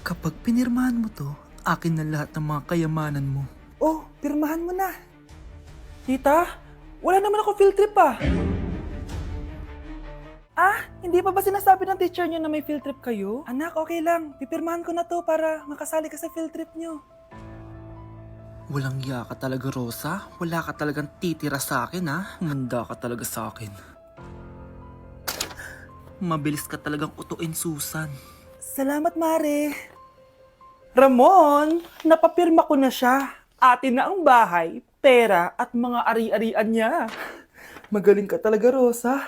Kapag pinirmahan mo to, akin na lahat ng mga kayamanan mo. Oh, pirmahan mo na. Tita, wala naman ako field trip ah. Hindi pa ba sinasabi ng teacher niyo na may field trip kayo? Anak, okay lang. Pipirmahan ko na to para makasali ka sa field trip niyo. Walang iya ka talaga, Rosa. Wala ka talagang titira sa akin, ha? Manda ka talaga sa akin. Mabilis ka talagang utuin, Susan. Salamat, Mare. Ramon, napapirma ko na siya. Atin na ang bahay, pera at mga ari-arian niya. Magaling ka talaga, Rosa.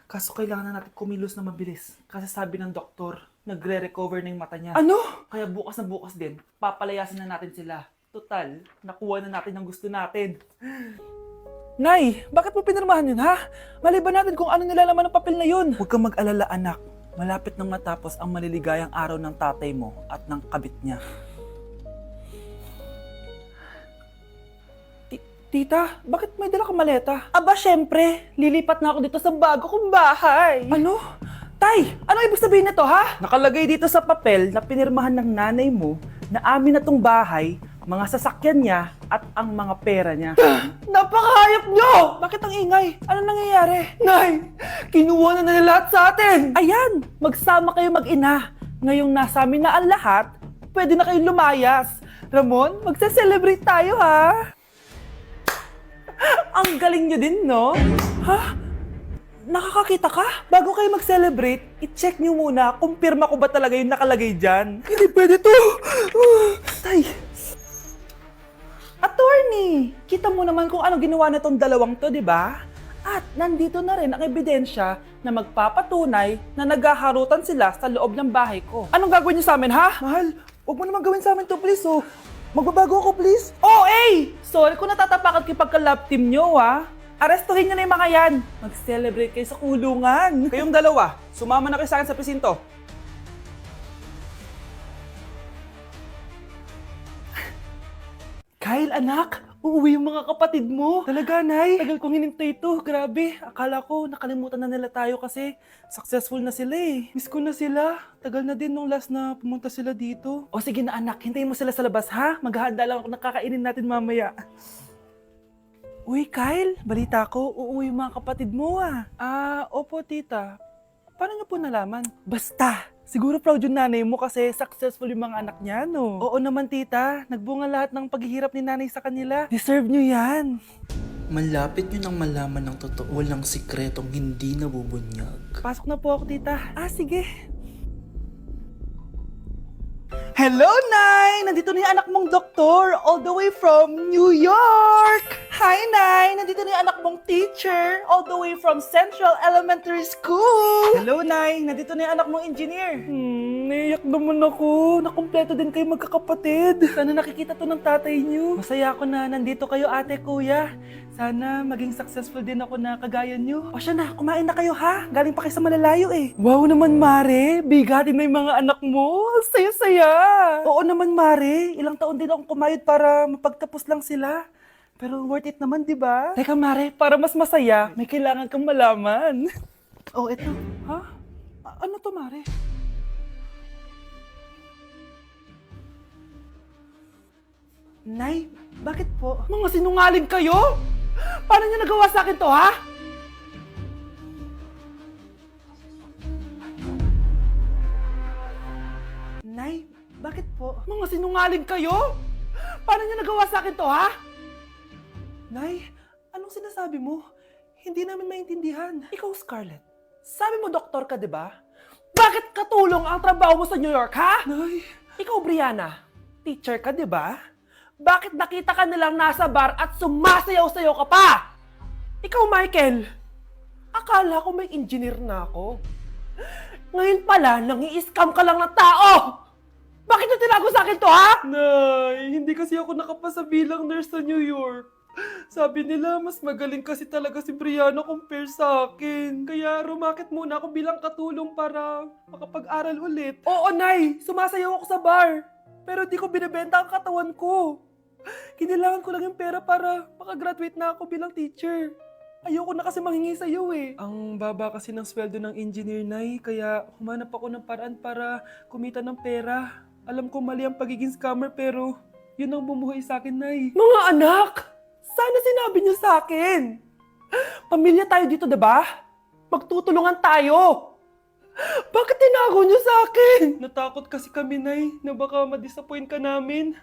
Kaso kailangan na natin kumilos na mabilis. Kasi sabi ng doktor, nagre-recover na yung mata niya. Ano? Kaya bukas na bukas din, papalayasin na natin sila. Total, nakuha na natin ang gusto natin. Nay, bakit mo pinirmahan yun, ha? Maliban natin kung ano nilalaman ng papel na yun. Huwag kang mag-alala, anak. Malapit nang matapos ang maliligayang araw ng tatay mo at ng kabit niya. Tita, bakit may dala kang maleta? Aba, syempre. Lilipat na ako dito sa bago kong bahay. Ano? Tay, ano ibig sabihin nito, ha? Nakalagay dito sa papel na pinirmahan ng nanay mo na amin na tong bahay, mga sasakyan niya at ang mga pera niya. Napakahayop nyo! Bakit ang ingay? Ano nangyayari? Nay, kinuha na nila lahat sa atin! Ayan, magsama kayo mag-ina. Ngayong nasa amin na ang lahat, pwede na kayong lumayas. Ramon, magse-celebrate tayo, ha? Ang galing nyo din, no? Ha? Nakakakita ka? Bago kayo mag-celebrate, i-check nyo muna kung pirma ko ba talaga yung nakalagay dyan. Hindi pwede to! Tay! Attorney! Kita mo naman kung ano ginawa na tong dalawang to, di ba? At nandito na rin ang ebidensya na magpapatunay na naghaharutan sila sa loob ng bahay ko. Anong gagawin niyo sa amin, ha? Mahal, huwag mo naman gawin sa amin to, please, oh. Magbabago ako, please. Oh, eh! Sorry kung natatapakan kayo pagka-love team nyo, ha? Arestuhin nyo na yung mga yan. Mag-celebrate kayo sa kulungan. Kayong dalawa, sumama na kayo sa akin sa presinto. Kyle, anak, uuwi yung mga kapatid mo. Talaga, Nay? Tagal kong hinintay ito. Grabe, akala ko nakalimutan na nila tayo kasi successful na sila eh. Miss ko na sila. Tagal na din nung last na pumunta sila dito. O sige na anak, hintayin mo sila sa labas ha. Maghahanda lang ako ng kakainin natin mamaya. Uy, Kyle, balita ko, uuwi yung mga kapatid mo ah. Opo tita. Paano niyo po nalaman? Basta! Siguro proud yung nanay mo kasi successful yung mga anak niya, no? Oo naman, tita. Nagbunga lahat ng paghihirap ni nanay sa kanila. Deserve nyo yan. Malapit nyo nang malaman ng totoo, walang sikretong hindi nabubunyag. Pasok na po ako, tita. Sige. Hello, Nay! Nandito na yung anak mong doktor all the way from New York! Hi, Nay! Nandito na yung anak mong teacher all the way from Central Elementary School! Hello, Nay! Nandito na yung anak mong engineer! Naiyak naman ako. Nakumpleto din kayo magkakapatid. Sana nakikita to ng tatay niyo. Masaya ako na nandito kayo, ate, kuya. Sana maging successful din ako na kagaya niyo. O siya na, kumain na kayo ha? Galing pa kayo sa malalayo eh. Wow naman, Mare. Bigatin na yung mga anak mo. Saya-saya. Oo naman, Mare. Ilang taon din akong kumayod para mapagtapos lang sila. Pero worth it naman, di ba? Teka, Mare, para mas masaya, may kailangan kang malaman. Oh, eto. Ha? Ano to, Mare? Nay, bakit po? Mga sinungaling kayo? Paano niyo nagawa sa akin to, ha? Nay, bakit po? Mga sinungaling kayo? Paano niyo nagawa sa akin to, ha? Nay, anong sinasabi mo? Hindi namin maintindihan. Ikaw, Scarlett, sabi mo doktor ka, di ba? Bakit katulong ang trabaho mo sa New York, ha? Nay. Ikaw, Brianna, teacher ka, di ba? Bakit nakita ka nilang nasa bar at sumasayaw-sayaw ka pa? Ikaw, Michael, akala ko may engineer na ako. Ngayon pala, nangi-scam ka lang ng tao! Bakit nyo tinago sa akin to, ha? Nay, hindi kasi ako nakapasa bilang nurse sa New York. Sabi nila, mas magaling kasi talaga si Brianna compare sa akin. Kaya rumakit muna ako bilang katulong para makapag-aral ulit. Oo, Nay, sumasayaw ako sa bar. Pero di ko binibenta ang katawan ko. Kinailangan ko lang yung pera para makagraduate na ako bilang teacher. Ayoko na kasi manghingi sa'yo eh. Ang baba kasi ng sweldo ng engineer, Nay, kaya humanap ako ng paraan para kumita ng pera. Alam ko mali ang pagiging scammer pero yun ang bumuhay sa akin, Nay. Mga anak! Sana sinabi niyo sa akin! Pamilya tayo dito, diba? Magtutulungan tayo! Bakit tinago niyo sa akin? Natakot kasi kami, Nay, na baka ma-disappoint ka namin.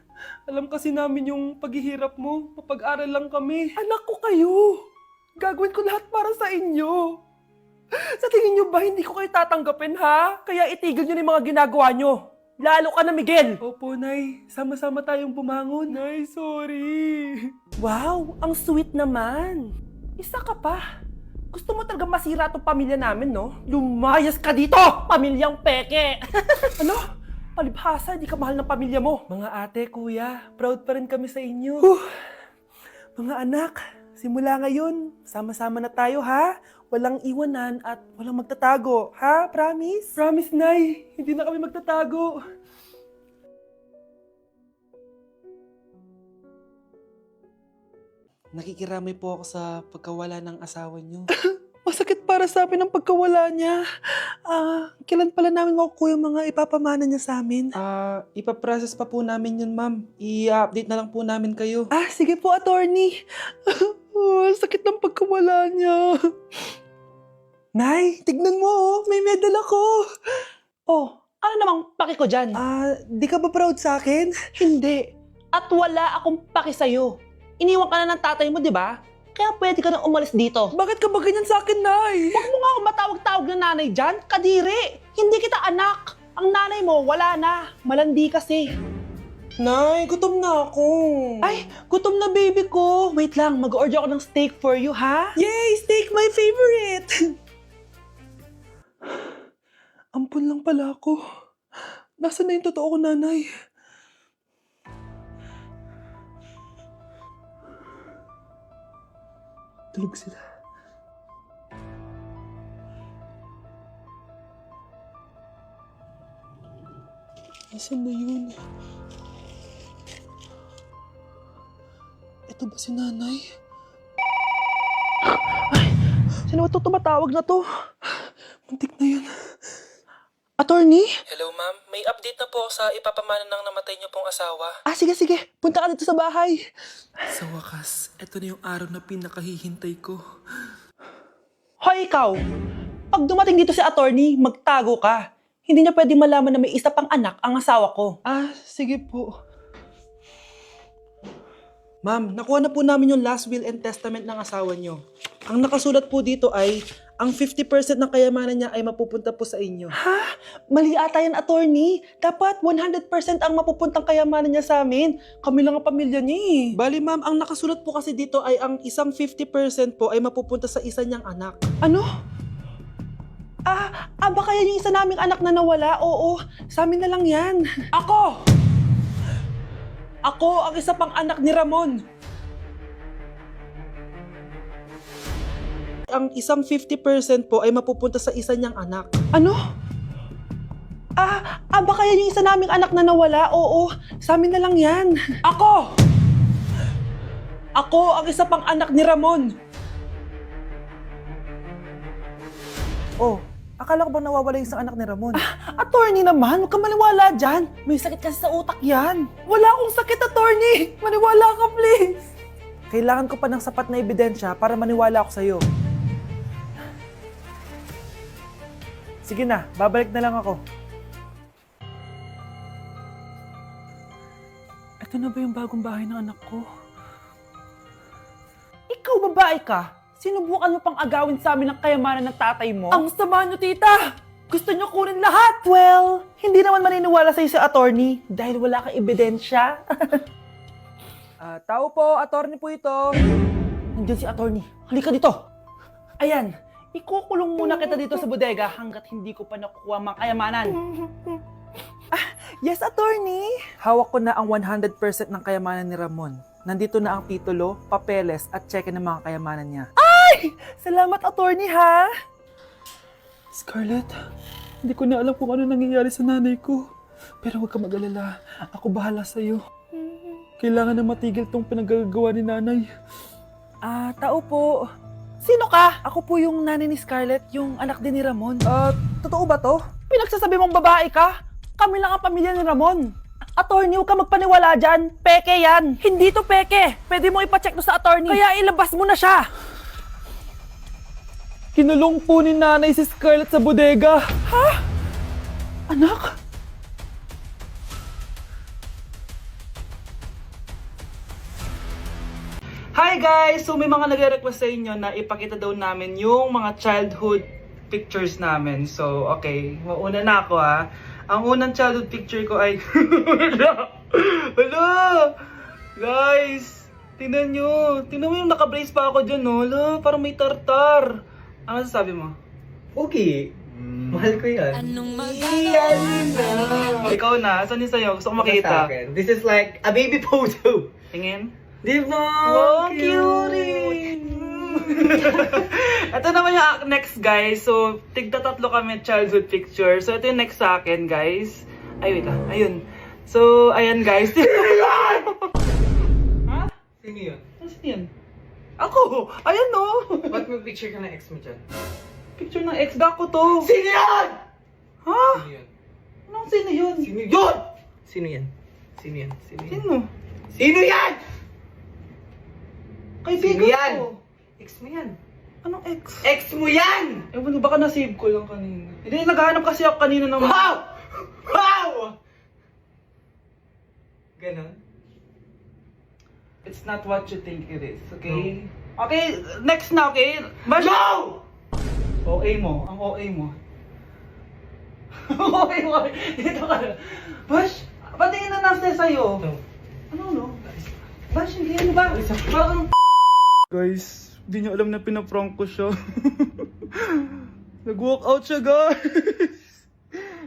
Alam kasi namin yung paghihirap mo. Mapag-aral lang kami. Anak ko kayo! Gagawin ko lahat para sa inyo. Sa tingin niyo ba hindi ko kayo tatanggapin, ha? Kaya itigil niyo na yung mga ginagawa niyo. Lalo ka na, Miguel! Opo, Nay. Sama-sama tayong bumangon. Nay, sorry. Wow, ang sweet naman. Isa ka pa. Gusto mo talaga masira tong pamilya namin, no? Lumayas ka dito! Pamilyang peke! Ano? Palibhasa, di ka mahal ng pamilya mo. Mga ate, kuya, proud pa rin kami sa inyo. Mga anak, simula ngayon, sama-sama na tayo, ha? Walang iwanan at walang magtatago, ha? Promise? Promise, Nay. Hindi na kami magtatago. Nakikiramay po ako sa pagkawala ng asawa niyo. Masakit para sa amin ang pagkawala niya. Kailan pala namin makukuha yung mga ipapamana niya sa amin? Ipaprocess pa po namin yun, ma'am. I-update na lang po namin kayo. Sige po, attorney. Sakit ng pagkawala niya. Nay, tignan mo, may medal ako. Ano namang paki ko dyan? Di ka ba proud sa akin? Hindi. At wala akong paki sa'yo. Iniwan ka na ng tatay mo, di ba? Kaya pwede ka nang umalis dito. Bakit ka ba ganyan sa akin, Nay? Huwag mo nga ako matawag-tawag na nanay dyan. Kadiri! Hindi kita anak. Ang nanay mo, wala na. Malandi kasi. Nay, gutom na ako. Ay, gutom na baby ko. Wait lang, mag-order ako ng steak for you, ha? Yay! Steak, my favorite! Ampun lang pala ako. Nasaan na yung totoo ko, nanay? Tulog sila. Nasaan na yun? Ito ba si nanay? Ay! Sino ba ito tumatawag na to? Muntik na yun. Attorney? Hello, ma'am. May update na po sa ipapamana ng namatay niyo pong asawa. Sige. Punta ka dito sa bahay. Sa wakas, ito na yung araw na pinakahihintay ko. Hoy, ikaw! Pag dumating dito si attorney, magtago ka. Hindi niya pwede malaman na may isa pang anak ang asawa ko. Sige po. Ma'am, nakuha na po namin yung last will and testament ng asawa niyo. Ang nakasulat po dito ay, ang 50% ng kayamanan niya ay mapupunta po sa inyo. Ha? Mali ata yan, attorney. Dapat 100% ang mapupuntang kayamanan niya sa amin. Kami lang ang pamilya niya eh. Bali, ma'am, ang nakasulat po kasi dito ay ang isang 50% po ay mapupunta sa isa niyang anak. Ano? Baka yan yung isa naming anak na nawala? Oo, sa amin na lang yan. Ako ang isa pang anak ni Ramon. Ang isang 50% po ay mapupunta sa isa niyang anak. Ano? Baka yan yung isa naming anak na nawala? Oo, sa amin na lang yan. Ako ang isa pang anak ni Ramon. Akala ko bang nawawala yung isang anak ni Ramon? Attorney naman, huwag ka maniwala dyan. May sakit kasi sa utak yan. Wala akong sakit, attorney. Maniwala ka, please. Kailangan ko pa ng sapat na ebidensya para maniwala ako sa'yo. Sige na, babalik na lang ako. Ito na ba yung bagong bahay ng anak ko? Ikaw, babae ka? Sinubukan mo pang agawin sa amin ang kayamanan ng tatay mo? Ang sama nyo, tita! Gusto nyo kunin lahat! Well, hindi naman maniniwala sa'yo si attorney dahil wala kang ebidensya. Tao po, attorney po ito. Nandiyan si attorney. Halika dito. Ayan, ikukulong muna kita dito sa bodega hanggat hindi ko pa nakukuha ang kayamanan. Yes, attorney. Hawak ko na ang 100% ng kayamanan ni Ramon. Nandito na ang titulo, papeles at cheque ng mga kayamanan niya. Ay! Salamat, attorney, ha? Scarlett, hindi ko na alam kung ano nangyayari sa nanay ko. Pero huwag ka mag-alala. Ako bahala sa'yo. Kailangan na matigil tong pinagagawa ni nanay. Tao po. Sino ka? Ako po yung nanay ni Scarlett, yung anak din ni Ramon. Totoo ba to? Pinagsasabi mong babae ka? Kami lang ang pamilya ni Ramon. Attorney, huwag ka magpaniwala dyan. Peke yan. Hindi to peke. Pwede mo ipacheck to sa attorney. Kaya ilabas mo na siya. Kinulong po ni nanay si Scarlett sa bodega. Ha? Anak? Hi guys! So may mga nagre-request sa inyo na ipakita daw namin yung mga childhood pictures namin. So okay, mauna na ako ha. Ang unang childhood picture ko ay... Hala! Guys! Tingnan nyo! Tingnan mo yung naka-brace pa ako dyan, no? Hala, parang may tartar. Ano sasabi mo? Okay. Mahal ko yan. Ikaw na, saan yung sa'yo? Gusto ko Sa makita. akin. This is like a baby photo. Tingin. Di ba? Oh, cute! Ito naman yung next, guys. So, tigta-tatlo kami childhood picture. So, ito yung next sa akin, guys. Ay, wait lang. Ayun. So, ayan, guys. Ha? Sino yun? Ano yun? Ako! Ayan, no! Ba't may picture ka ng ex mo dyan? Picture ng ex-gako to. Sino yun? Ha? Sino yun? Anong sino yun? Sino yun? Sino yan? Sino yan? Sino yan? Sino? Sino yan? Kaibigan Sino yan? ko. Ex mo yan. Anong ex? Ex mo yan! Ewan ko, baka nasave ko lang kanina. Hindi, naghahanap kasi ako kanina ng... Wow! Wow! Ganon? It's not what you think it is, okay? Okay, next na, okay? Bash! No! OA mo, ang OA mo. OA mo, dito ka. Bash, patingin na nasa sa'yo. No. Ano, no? Bash, hindi ano ba? Parang... Guys, hindi niyo alam na pinaprank ko siya. Nag-walk out siya, guys.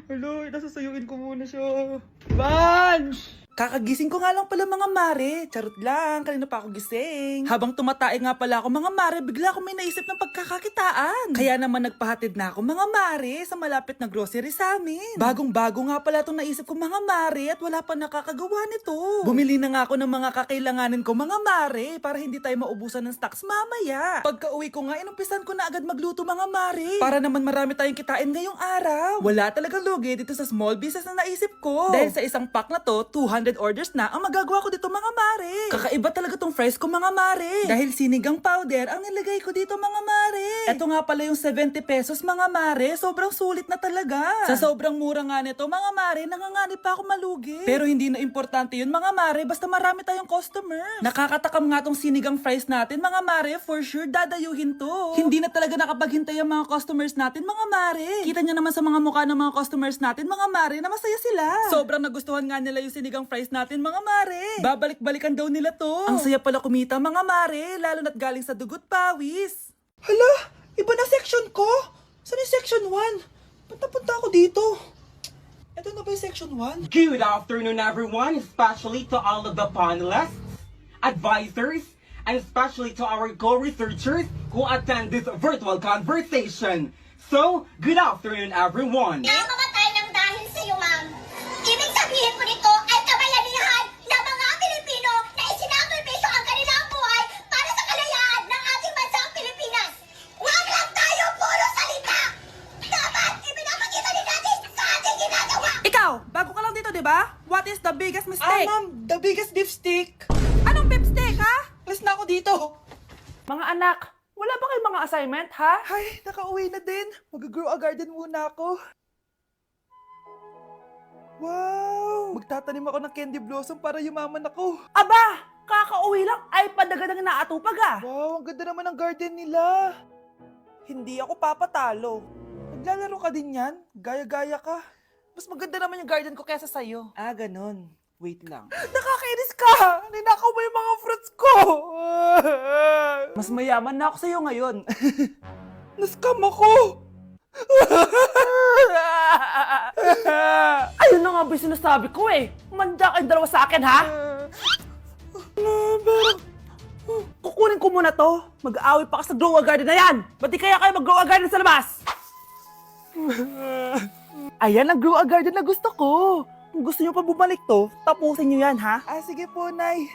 Hello, nasasayuin ko muna siya. Bansh! Kakagising ko nga lang pala mga mare. Charot lang, kanina pa ako gising. Habang tumatae nga pala ako mga mare, bigla ako may naisip ng pagkakakitaan. Kaya naman nagpahatid na ako mga mare sa malapit na grocery sa amin. Bagong-bago nga pala itong naisip ko mga mare at wala pa nakakagawa nito. Bumili na nga ako ng mga kakailanganin ko mga mare para hindi tayo maubusan ng stocks mamaya. Pagka uwi ko nga, inumpisan ko na agad magluto mga mare. Para naman marami tayong kitain ngayong araw. Wala talagang lugi dito sa small business na naisip ko. Dahil sa isang pack na to, 200 orders na ang magagawa ko dito mga mare. Kakaiba talaga tong fries ko mga mare. Dahil sinigang powder ang nilagay ko dito mga mare. Ito nga pala yung 70 pesos mga mare. Sobrang sulit na talaga. Sa sobrang mura nga nito mga mare, nanganganib pa ako malugi. Pero hindi na importante yun mga mare, basta marami tayong customers. Nakakatakam nga tong sinigang fries natin mga mare, for sure dadayuhin to. Hindi na talaga nakapaghintay ang mga customers natin mga mare. Kita nyo naman sa mga mukha ng mga customers natin mga mare na masaya sila. Sobrang nagustuhan nga nila yung sinigang fries natin mga mare. Babalik-balikan daw nila to. Ang saya pala kumita mga mare, lalo na't galing sa dugot pawis. Hala, iba na section ko. Saan yung section 1? Punta-punta ako dito. Ito na ba yung section 1? Good afternoon, everyone, especially to all of the panelists, advisors, and especially to our co-researchers who attend this virtual conversation. So, good afternoon, everyone. Namamatay ng dahil sa iyo, ma'am. Ibig sabihin po nito ay kabayanihan ng mga Pilipino na isinakripisyo ang kanilang buhay para sa kalayaan ng ating bansang Pilipinas. Huwag lang tayo puro salita! Dapat ipinapakita din natin sa ating ginagawa! Ikaw, bago ka lang dito, di ba? What is the biggest mistake? Ma'am, the biggest beef stick. Anong beef steak, ha? Alas na ako dito. Mga anak, wala ba kayong mga assignment, ha? Ay, nakauwi na din. Mag-grow a garden muna ako. Wow! Magtatanim ako ng candy blossom para yumaman ako. Aba, kakauwi lang ay padagadang naatupag, ah. Wow, ang ganda naman ng garden nila. Hindi ako papatalo. Naglalaro ka din yan? Gaya-gaya ka. Mas maganda naman yung garden ko kaysa sa'yo. Ah, ganon. Wait lang. Nakakainis ka! Ninakaw mo yung mga fruits ko! Mas mayaman na ako sa'yo ngayon. Nascam ako! Ayun na nga ba yung sinasabi ko eh. Manda kayong dalawa sa akin, ha? Kukunin ko muna to. Mag-aaway pa ka sa grow a garden na yan. Ba't di kaya kayo mag-grow a garden sa labas? Ayan ang grow a garden na gusto ko. Kung gusto nyo pa bumalik to, tapusin nyo yan, ha? Ah, sige po, Nay.